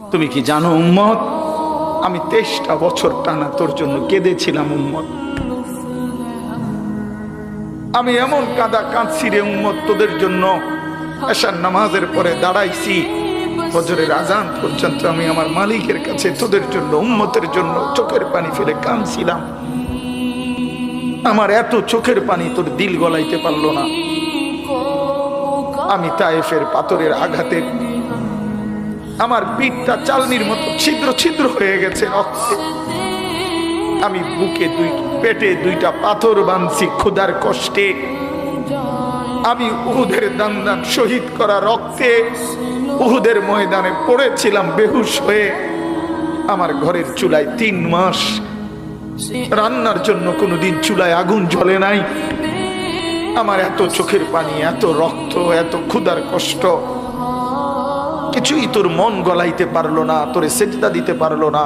তুমি কি জানো উম্মত, আমি 23টা বছর টানা তোর জন্য কেঁদেছিলাম উম্মত। আমি এমন কাঁদা কাঁদছি রে উম্মত তোদের জন্য। এশার নামাজের পরে দাঁড়াইছি, ফজরের আজান পর্যন্ত আমি আমার মালিকের কাছে তোদের জন্য, উম্মতের জন্য চোখের পানি ফেলে কাঁদছিলাম। আমার এত চোখের পানি তোর দিল গলাইতে পারলো না। আমি তায়েফের পাথরের আঘাতে আমার পিঠটা চালনির মতো ছিদ্র ছিদ্র হয়ে গেছে রক্তে। আমি বুকে পেটে 2টা পাথর বাঁধছি ক্ষুধার কষ্টে। আমি উহুদের দান দান শহীদ করা রক্তে উহুদের ময়দানে পড়েছিলাম বেহুশ হয়ে। আমার ঘরের চুলায় 3 মাস রান্নার জন্য কোনোদিন চুলায় আগুন জ্বলে নাই। আমার এত চোখের পানি, এত রক্ত, এত ক্ষুধার কষ্ট, কিছুই তোর মন গলাইতে পারলো না, তোরে সেজদা দিতে পারলো না।